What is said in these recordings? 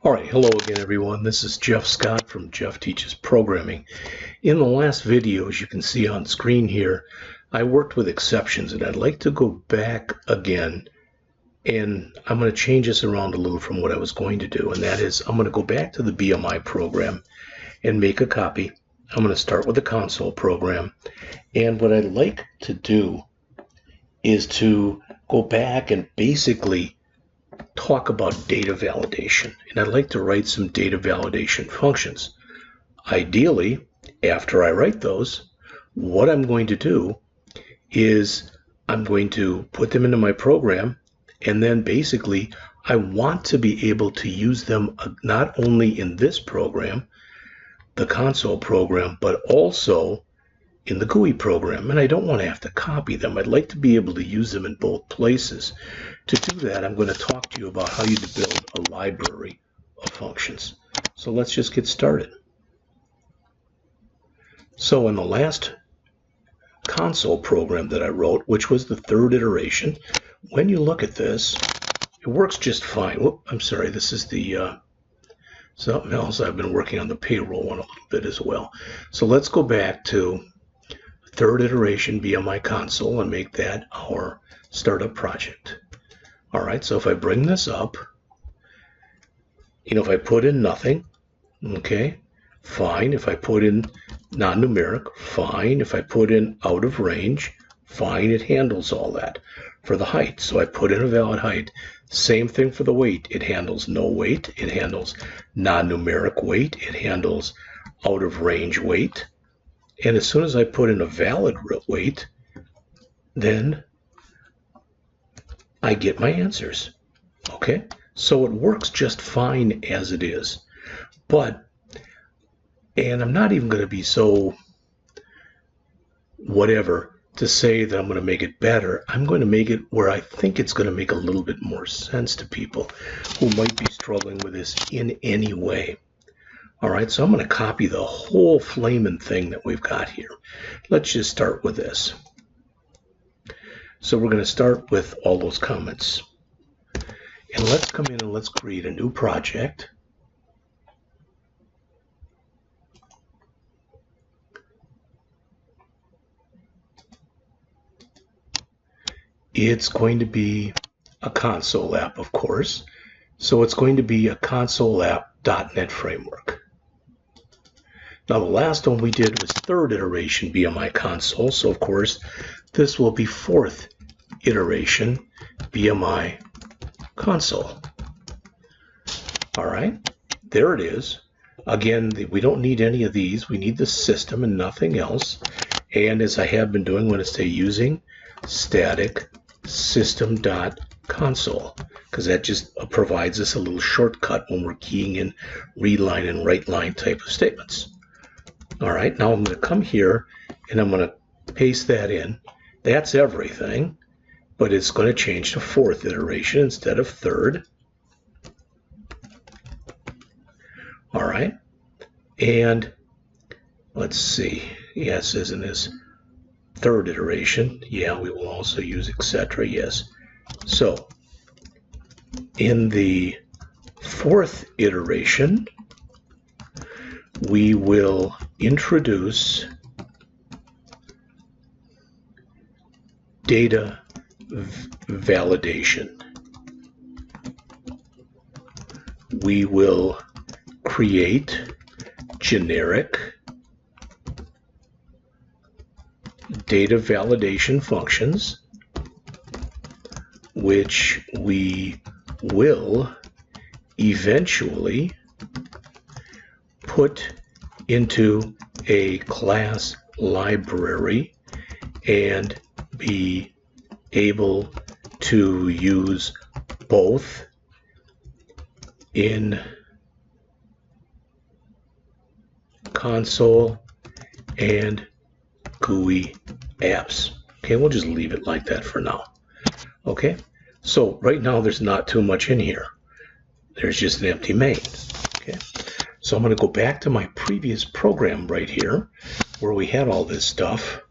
All right, hello again, everyone. This is Jeff Scott from Jeff Teaches Programming. In the last video, as you can see on screen here, I worked with exceptions, and I'd like to go back again, and I'm going to change this around a little from what I was going to do, and that is I'm going to go back to the BMI program and make a copy. I'm going to start with the console program, and what I'd like to do is to go back and basically talk about data validation, and I'd like to write some data validation functions. Ideally, after I write those, what I'm going to do is I'm going to put them into my program, and then basically I want to be able to use them not only in this program, the console program, but also in the GUI program, and I don't want to have to copy them. I'd like to be able to use them in both places. To do that, I'm going to talk to you about how you build a library of functions. So let's just get started. So in the last console program that I wrote, which was the third iteration, when you look at this, it works just fine. Whoop, I'm sorry, this is the something else. I've been working on the payroll one a little bit as well. So let's go back to third iteration BMI console and make that our startup project. All right, so if I bring this up, if I put in nothing, okay, fine. If I put in non-numeric, fine. If I put in out of range, fine. It handles all that. For the height, so I put in a valid height. Same thing for the weight. It handles no weight. It handles non-numeric weight. It handles out of range weight. And as soon as I put in a valid weight, then I get my answers. Okay? So it works just fine as it is. But, and I'm not even going to be so whatever to say that I'm going to make it better. I'm going to make it where I think it's going to make a little bit more sense to people who might be struggling with this in any way. All right, so I'm going to copy the whole flaming thing that we've got here. Let's just start with this. So we're going to start with all those comments. And let's come in and let's create a new project. It's going to be a console app, of course. So it's going to be a console app.NET framework. Now the last one we did was third iteration BMI console, so of course this will be fourth iteration BMI console. All right, there it is. Again, we don't need any of these. We need the system and nothing else. And as I have been doing, I'm going to say using static system.console, because that just provides us a little shortcut when we're keying in read line and write line type of statements. All right, now I'm going to come here and I'm going to paste that in. That's everything, but it's going to change to fourth iteration instead of third. All right, and let's see. Yes, isn't this third iteration? Yeah, we will also use etc. Yes. So in the fourth iteration, we will introduce data validation. We will create generic data validation functions, which we will eventually put into a class library and be able to use both in console and GUI apps. Okay, we'll just leave it like that for now. Okay, so right now there's not too much in here. There's just an empty main. Okay, so I'm going to go back to my previous program right here where we had all this stuff,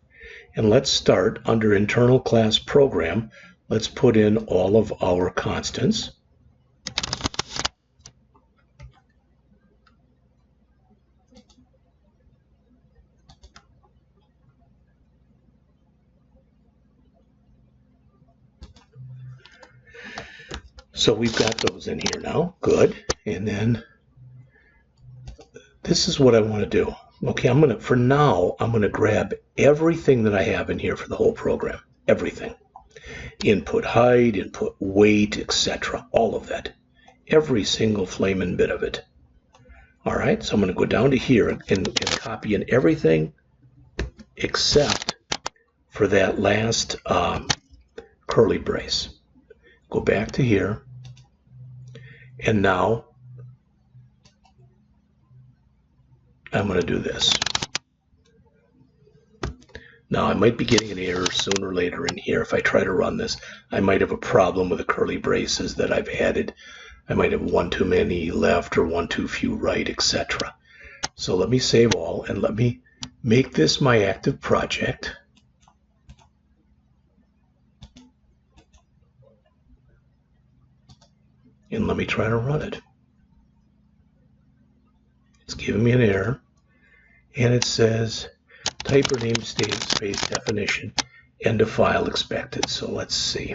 and let's start under internal class program. Let's put in all of our constants. So we've got those in here now. Good. And then this is what I want to do. Okay, for now, I'm going to grab everything that I have in here for the whole program. Everything. Input height, input weight, etc. All of that. Every single flaming bit of it. All right, so I'm going to go down to here and copy in everything except for that last curly brace. Go back to here. And now I'm going to do this. Now I might be getting an error sooner or later in here. If I try to run this, I might have a problem with the curly braces that I've added. I might have one too many left or one too few right, etc. So let me save all and let me make this my active project. And let me try to run it. It's giving me an error. And it says type or namespace space definition, end of file expected. So let's see.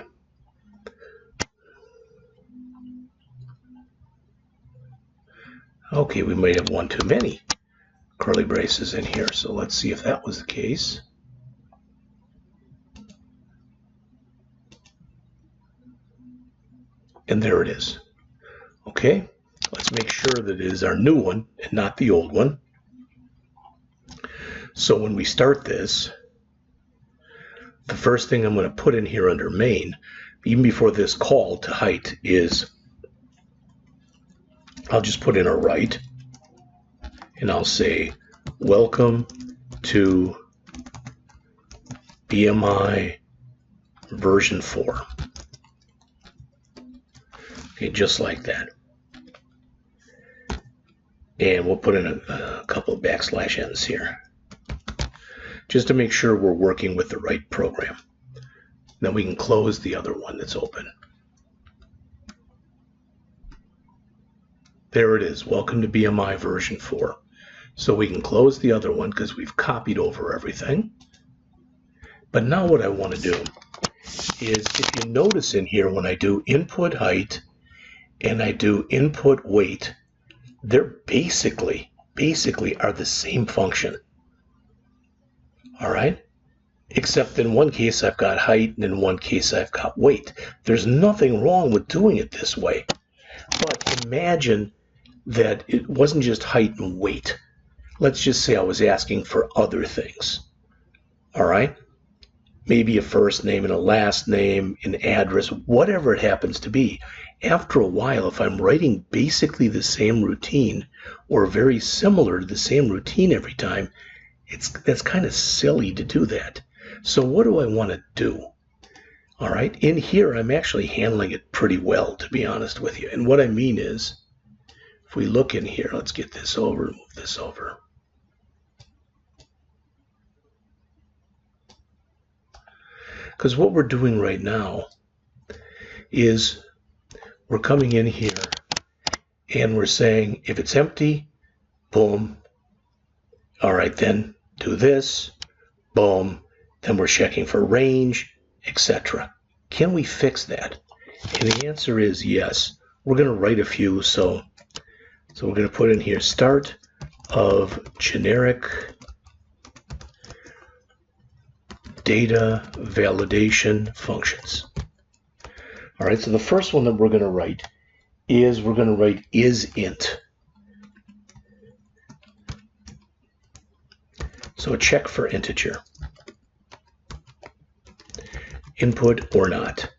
Okay, we might have one too many curly braces in here. So let's see if that was the case. And there it is. Okay, let's make sure that it is our new one and not the old one. So when we start this, the first thing I'm going to put in here under main, even before this call to height, is I'll just put in a right, and I'll say, welcome to BMI version 4. Okay, just like that. And we'll put in a couple of backslash n's here, just to make sure we're working with the right program. Then we can close the other one that's open. There it is, welcome to BMI version 4. So we can close the other one because we've copied over everything. But now what I want to do is, if you notice in here, when I do input height and I do input weight, they're basically are the same function. All right? Except in one case I've got height and in one case I've got weight. There's nothing wrong with doing it this way. But imagine that it wasn't just height and weight. Let's just say I was asking for other things. All right? Maybe a first name and a last name, an address, whatever it happens to be. After a while, if I'm writing basically the same routine or very similar to the same routine every time, that's kind of silly to do that. So what do I want to do? All right, in here, I'm actually handling it pretty well, to be honest with you. And what I mean is, if we look in here, let's get this over, move this over. Because what we're doing right now is we're coming in here and we're saying, if it's empty, boom. All right, then do this, boom. Then we're checking for range, etc. Can we fix that? And the answer is yes. We're going to write a few. So we're going to put in here start of generic data validation functions. All right, so the first one that we're going to write is isInt. So a check for integer. Input or not.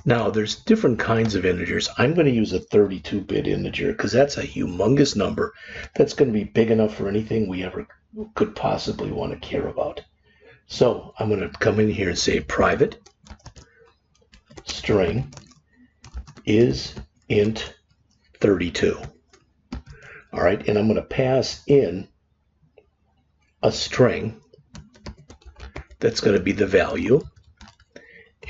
Now, there's different kinds of integers. I'm going to use a 32-bit integer because that's a humongous number that's going to be big enough for anything we ever could possibly want to care about. So I'm going to come in here and say private string isInt 32. All right, and I'm going to pass in a string that's going to be the value.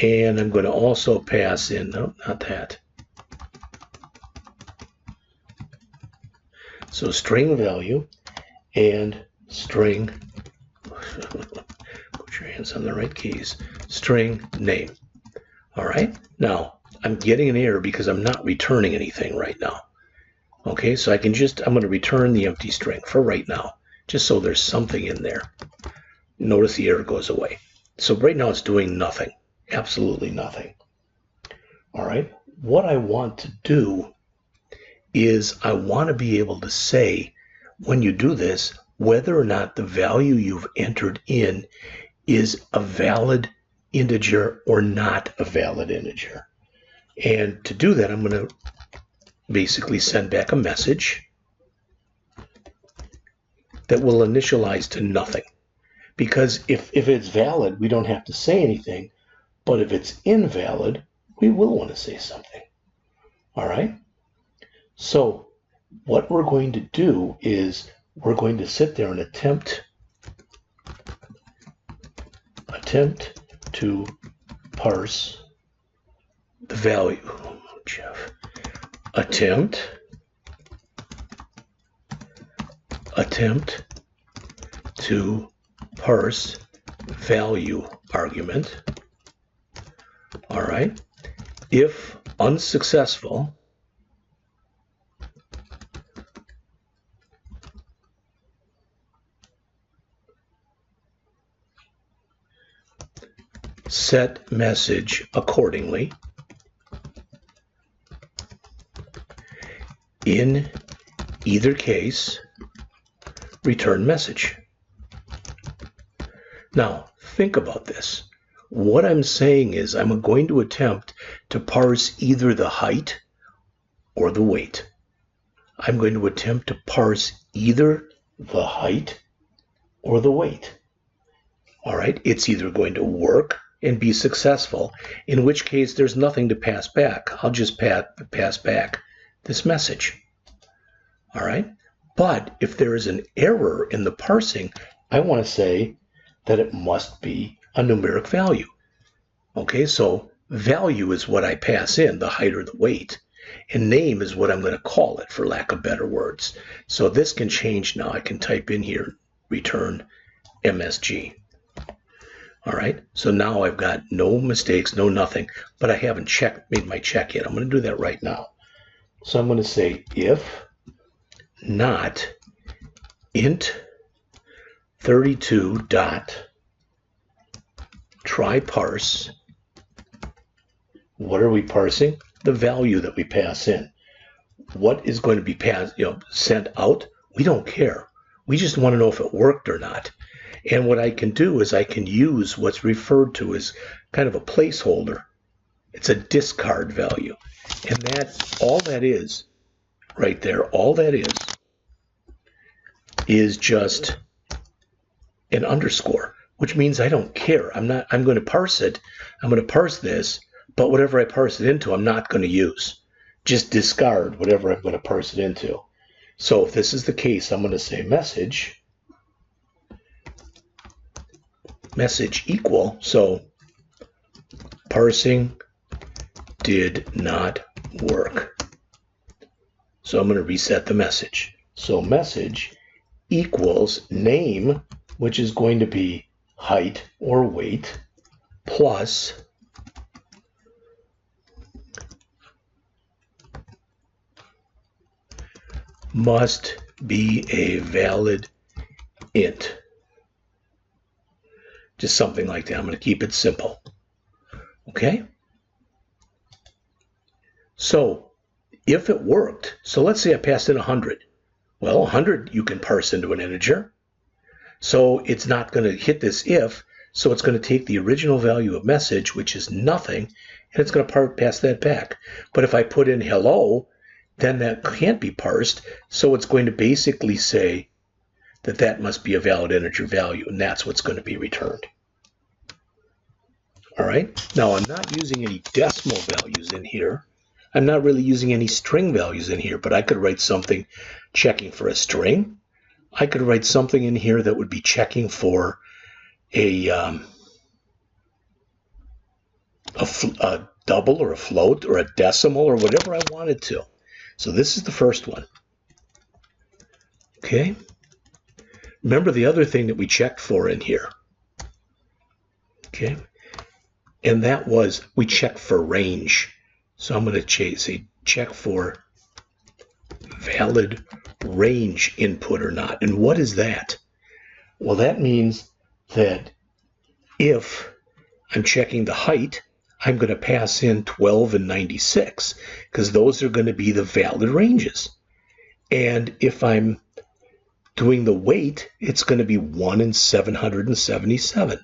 And I'm going to also pass in, no, not that. So string value and string, put your hands on the right keys, string name. All right, now I'm getting an error because I'm not returning anything right now. Okay, so I'm going to return the empty string for right now, just so there's something in there. Notice the error goes away. So right now it's doing nothing, absolutely nothing. All right, what I want to do is I want to be able to say, when you do this, whether or not the value you've entered in is a valid integer or not a valid integer. And to do that, I'm going to basically send back a message that will initialize to nothing. Because if it's valid, we don't have to say anything. But if it's invalid, we will want to say something. All right? So what we're going to do is we're going to sit there and attempt to parse the value. Jeff. Attempt to parse value argument. All right. If unsuccessful, set message accordingly. In either case, return message. Now, think about this. What I'm saying is I'm going to attempt to parse either the height or the weight. I'm going to attempt to parse either the height or the weight. All right, it's either going to work and be successful, in which case there's nothing to pass back. I'll just pass back this message. All right, but if there is an error in the parsing, I want to say that it must be a numeric value. Okay, so value is what I pass in, the height or the weight, and name is what I'm going to call it, for lack of better words. So this can change now. I can type in here, return MSG. All right, so now I've got no mistakes, no nothing, but I haven't made my check yet. I'm going to do that right now. So I'm going to say if not int 32 dot try parse. What are we parsing? The value that we pass in. What is going to be sent out? We don't care. We just want to know if it worked or not. And what I can do is I can use what's referred to as kind of a placeholder. It's a discard value. And all that is right there, all that is just an underscore, which means I don't care. I'm going to parse it. I'm going to parse this, but whatever I parse it into, I'm not going to use. Just discard whatever I'm going to parse it into. So if this is the case, I'm going to say message equal, so parsing did not work. So I'm going to reset the message. So message equals name, which is going to be height or weight, plus must be a valid int. Just something like that. I'm going to keep it simple. Okay? So if it worked, so let's say I passed in 100. Well, 100 you can parse into an integer. So it's not going to hit this if, so it's going to take the original value of message, which is nothing, and it's going to pass that back. But if I put in hello, then that can't be parsed, so it's going to basically say that must be a valid integer value, and that's what's going to be returned. All right, now I'm not using any decimal values in here. I'm not really using any string values in here, but I could write something checking for a string. I could write something in here that would be checking for a double or a float or a decimal or whatever I wanted to. So this is the first one. Okay. Remember the other thing that we checked for in here. Okay. And that was we checked for range. So I'm going to say check for valid range input or not. And what is that? Well, that means that if I'm checking the height, I'm going to pass in 12 and 96 because those are going to be the valid ranges. And if I'm doing the weight, it's going to be 1 and 777.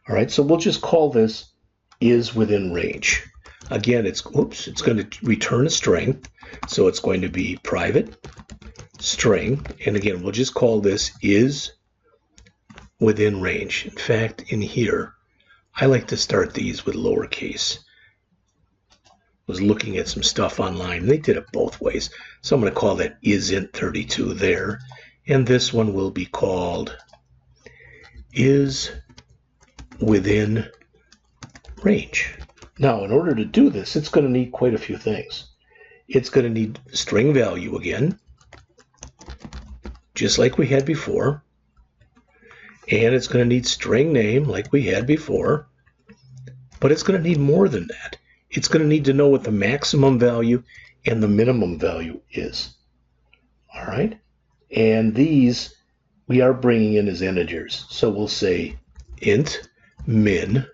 All right, so we'll just call this is within range. Again, it's going to return a string, so it's going to be private string, and again, we'll just call this is within range. In fact, in here, I like to start these with lowercase. I was looking at some stuff online, and they did it both ways, so I'm going to call that isInt32 there, and this one will be called is within range. Now, in order to do this, it's going to need quite a few things. It's going to need string value again, just like we had before. And it's going to need string name like we had before. But it's going to need more than that. It's going to need to know what the maximum value and the minimum value is. All right? And these we are bringing in as integers. So we'll say int min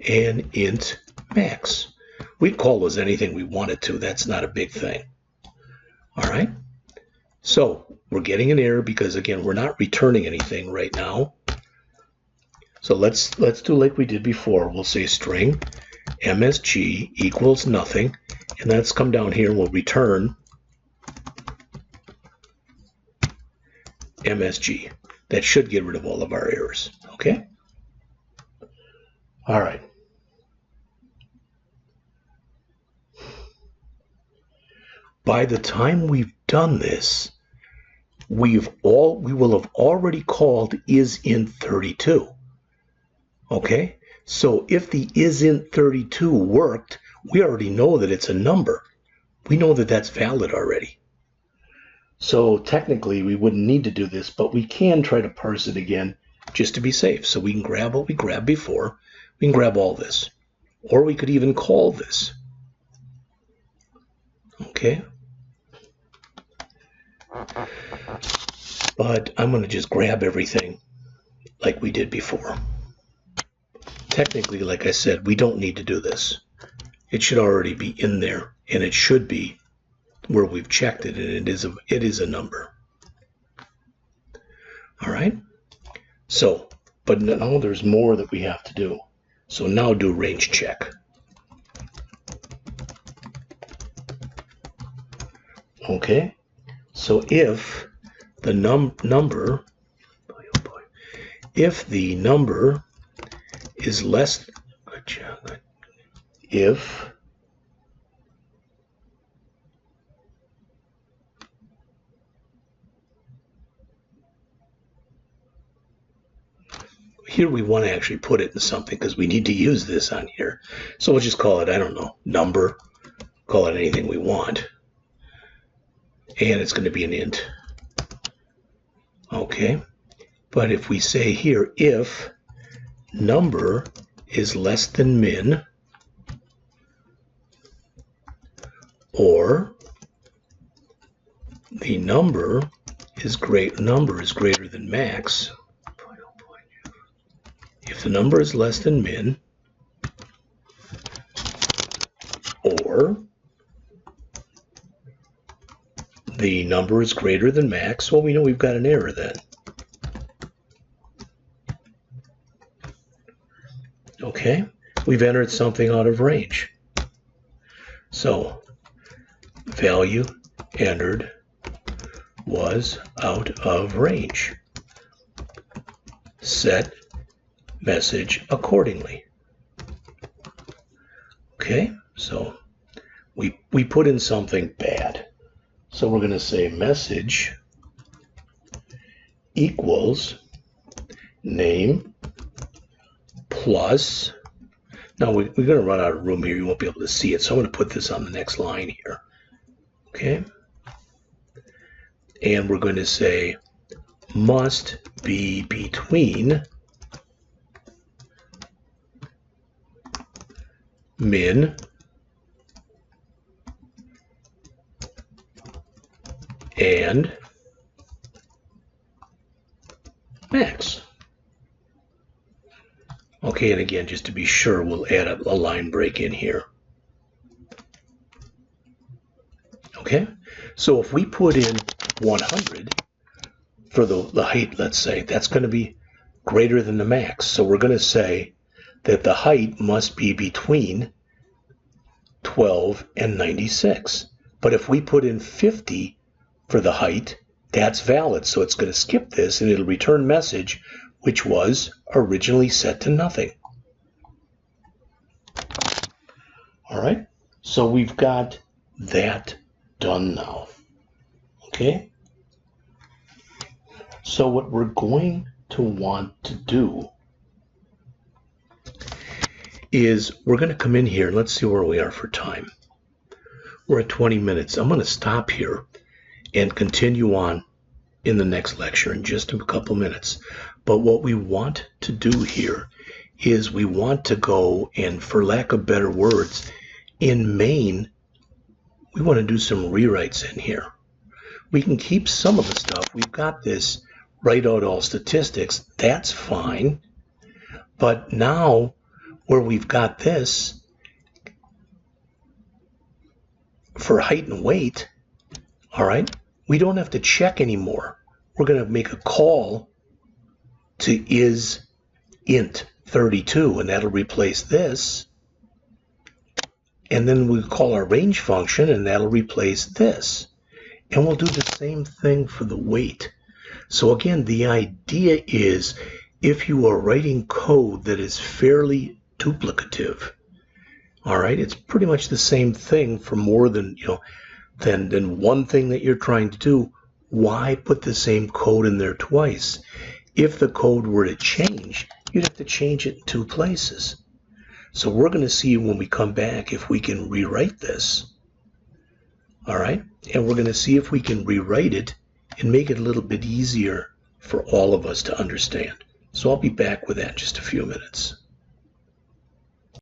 and int max. We'd call those anything we wanted to. That's not a big thing. All right? So we're getting an error because, again, we're not returning anything right now. So let's do like we did before. We'll say string msg equals nothing, and let's come down here and we'll return msg. That should get rid of all of our errors. Okay? All right. By the time we've done this, we will have already called isInt32. Okay? So if the isInt32 worked, we already know that it's a number. We know that that's valid already. So technically we wouldn't need to do this, but we can try to parse it again just to be safe. So we can grab what we grabbed before. We can grab all this. Or we could even call this. Okay? But I'm going to just grab everything like we did before. Technically, like I said, we don't need to do this. It should already be in there, and it should be where we've checked it, and it is a number. All right? So, but now there's more that we have to do. So now do range check. Okay? So if the number is less, if here we want to actually put it in something because we need to use this on here. So we'll just call it, I don't know, number, call it anything we want. And it's going to be an int. Okay. But if we say here, if number is less than min, or the number is greater than max, if the number is less than min, or the number is greater than max, well, we know we've got an error then. Okay, we've entered something out of range. So, value entered was out of range. Set message accordingly. Okay, so we put in something bad. So we're going to say message equals name plus. Now we're going to run out of room here. You won't be able to see it. So I'm going to put this on the next line here. Okay. And we're going to say must be between min, and max. Okay, and again, just to be sure, we'll add a line break in here. Okay, so if we put in 100 for the height, let's say, that's going to be greater than the max. So we're going to say that the height must be between 12 and 96. But if we put in 50 for the height, that's valid. So it's going to skip this and it'll return message, which was originally set to nothing. All right, so we've got that done now. Okay, so what we're going to want to do is we're going to come in here and let's see where we are for time. We're at 20 minutes. I'm going to stop here and continue on in the next lecture in just a couple minutes. But what we want to do here is we want to go and, for lack of better words, in main, we want to do some rewrites in here. We can keep some of the stuff. We've got this write out all statistics. That's fine. But now where we've got this for height and weight, all right, we don't have to check anymore. We're going to make a call to isInt32, and that'll replace this. And then we'll call our range function, and that'll replace this. And we'll do the same thing for the weight. So again, the idea is if you are writing code that is fairly duplicative, all right, it's pretty much the same thing for more than, than one thing that you're trying to do. Why put the same code in there twice? If the code were to change, you'd have to change it in two places. So we're going to see when we come back if we can rewrite this. All right, and we're going to see if we can rewrite it and make it a little bit easier for all of us to understand. So I'll be back with that in just a few minutes.